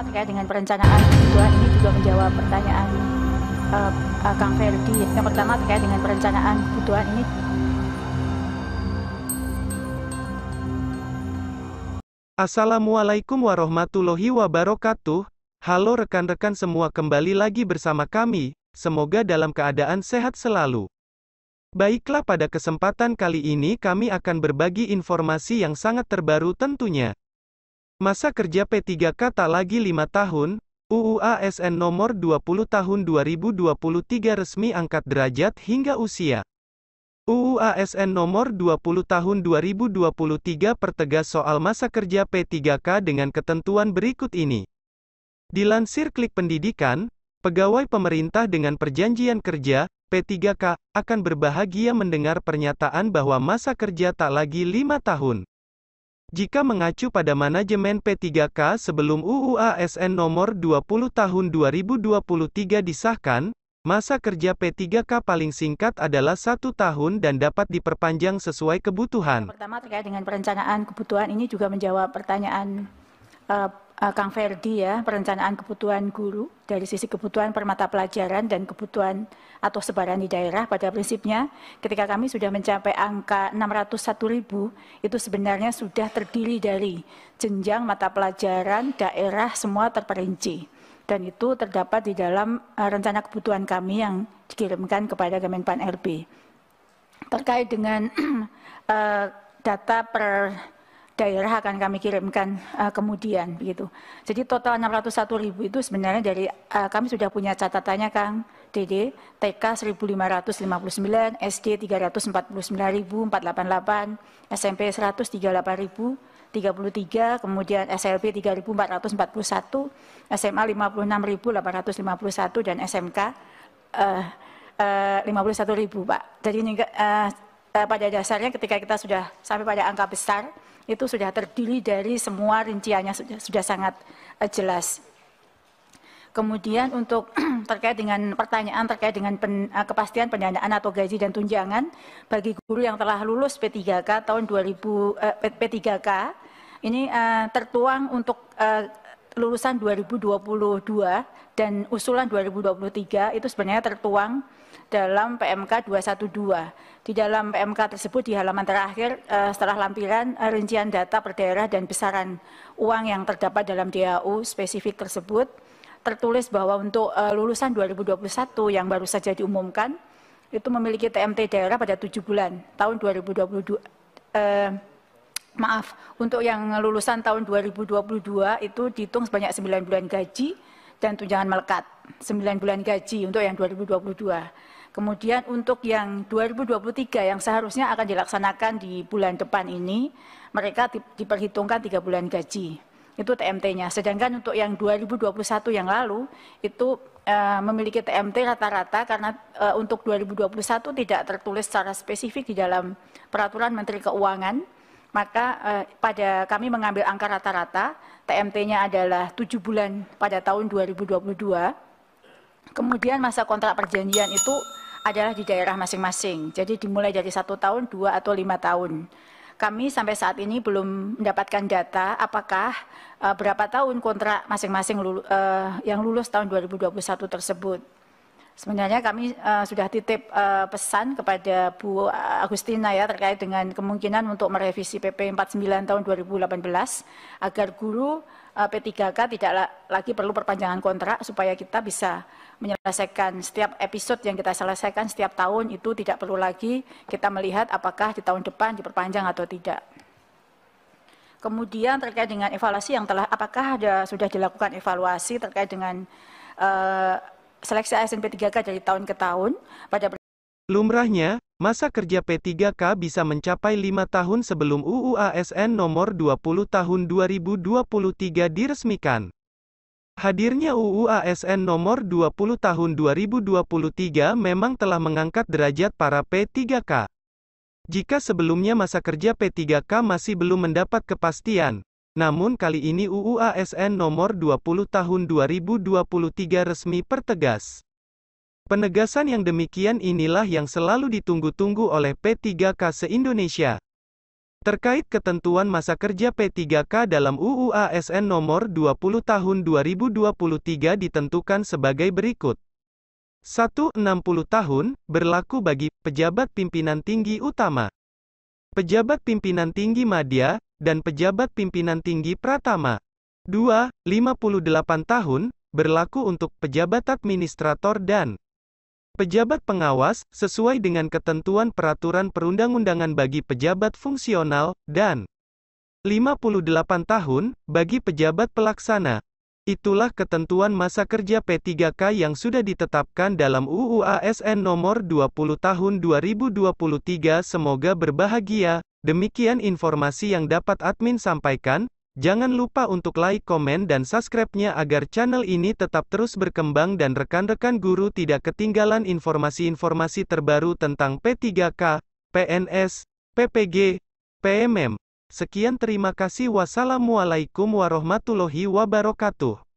pertama terkait dengan perencanaan kebutuhan ini juga menjawab pertanyaan Kang Ferdi. Yang pertama terkait dengan perencanaan kebutuhan ini. Assalamualaikum warahmatullahi wabarakatuh. Halo rekan-rekan semua, kembali lagi bersama kami. Semoga dalam keadaan sehat selalu. Baiklah, pada kesempatan kali ini kami akan berbagi informasi yang sangat terbaru tentunya. Masa kerja P3K tak lagi 5 tahun, UU ASN nomor 20 tahun 2023 resmi angkat derajat hingga usia. UU ASN nomor 20 tahun 2023 pertegas soal masa kerja P3K dengan ketentuan berikut ini. Dilansir Klik Pendidikan, pegawai pemerintah dengan perjanjian kerja, P3K, akan berbahagia mendengar pernyataan bahwa masa kerja tak lagi 5 tahun. Jika mengacu pada manajemen P3K sebelum UU ASN nomor 20 tahun 2023 disahkan, masa kerja P3K paling singkat adalah 1 tahun dan dapat diperpanjang sesuai kebutuhan. Pertama terkait dengan perencanaan kebutuhan ini juga menjawab pertanyaan Kang Ferdi ya, perencanaan kebutuhan guru dari sisi kebutuhan per mata pelajaran dan kebutuhan atau sebaran di daerah. Pada prinsipnya ketika kami sudah mencapai angka 601.000 itu sebenarnya sudah terdiri dari jenjang mata pelajaran daerah semua terperinci dan itu terdapat di dalam rencana kebutuhan kami yang dikirimkan kepada Kemenpan RB. Terkait dengan data per daerah akan kami kirimkan kemudian begitu. Jadi total 601.000 itu sebenarnya dari kami sudah punya catatannya Kang Dede, TK 1.559, SD 349.488, SMP 138.033, kemudian SLB 3.441, SMA 56.851 dan SMK 51.000 Pak. Jadi pada dasarnya ketika kita sudah sampai pada angka besar itu sudah terdiri dari semua rinciannya sudah sangat jelas. Kemudian untuk terkait dengan pertanyaan terkait dengan kepastian pendanaan atau gaji dan tunjangan bagi guru yang telah lulus P3K tahun 2000 P3K ini tertuang untuk lulusan 2022 dan usulan 2023 itu sebenarnya tertuang dalam PMK 212. Di dalam PMK tersebut di halaman terakhir setelah lampiran rincian data per daerah dan besaran uang yang terdapat dalam DAU spesifik tersebut tertulis bahwa untuk lulusan 2021 yang baru saja diumumkan itu memiliki TMT daerah pada 7 bulan tahun 2022. Untuk yang lulusan tahun 2022 itu dihitung sebanyak 9 bulan gaji dan tunjangan melekat 9 bulan gaji untuk yang 2022. Kemudian untuk yang 2023 yang seharusnya akan dilaksanakan di bulan depan ini, mereka diperhitungkan 3 bulan gaji. Itu TMT-nya. Sedangkan untuk yang 2021 yang lalu, itu memiliki TMT rata-rata karena untuk 2021 tidak tertulis secara spesifik di dalam Peraturan Menteri Keuangan, maka pada kami mengambil angka rata-rata, TMT-nya adalah 7 bulan pada tahun 2022. Kemudian masa kontrak perjanjian itu adalah di daerah masing-masing. Jadi dimulai dari 1 tahun, 2 atau 5 tahun. Kami sampai saat ini belum mendapatkan data apakah berapa tahun kontrak masing-masing yang lulus tahun 2021 tersebut. Sebenarnya kami sudah titip pesan kepada Bu Agustina ya terkait dengan kemungkinan untuk merevisi PP 49 tahun 2018 agar guru P3K tidak lagi perlu perpanjangan kontrak supaya kita bisa menyelesaikan setiap episode yang kita selesaikan setiap tahun itu tidak perlu lagi kita melihat apakah di tahun depan diperpanjang atau tidak. Kemudian terkait dengan evaluasi yang apakah sudah dilakukan evaluasi terkait dengan seleksi ASN P3K dari tahun ke tahun pada Lumrahnya, masa kerja P3K bisa mencapai 5 tahun sebelum UU ASN nomor 20 tahun 2023 diresmikan. Hadirnya UU ASN nomor 20 tahun 2023 memang telah mengangkat derajat para P3K. Jika sebelumnya masa kerja P3K masih belum mendapat kepastian, namun kali ini UU ASN nomor 20 tahun 2023 resmi pertegas. Penegasan yang demikian inilah yang selalu ditunggu-tunggu oleh P3K se-Indonesia. Terkait ketentuan masa kerja P3K dalam UU ASN Nomor 20 Tahun 2023 ditentukan sebagai berikut. 1. 60 tahun, berlaku bagi pejabat pimpinan tinggi utama, pejabat pimpinan tinggi madya, dan pejabat pimpinan tinggi pratama. 2. 58 tahun, berlaku untuk pejabat administrator dan pejabat pengawas, sesuai dengan ketentuan peraturan perundang-undangan bagi pejabat fungsional, dan 58 tahun, bagi pejabat pelaksana. Itulah ketentuan masa kerja P3K yang sudah ditetapkan dalam UU ASN Nomor 20 Tahun 2023. Semoga berbahagia. Demikian informasi yang dapat admin sampaikan. Jangan lupa untuk like, komen, dan subscribe-nya agar channel ini tetap terus berkembang dan rekan-rekan guru tidak ketinggalan informasi-informasi terbaru tentang P3K, PNS, PPG, PMM. Sekian, terima kasih. Wassalamualaikum warahmatullahi wabarakatuh.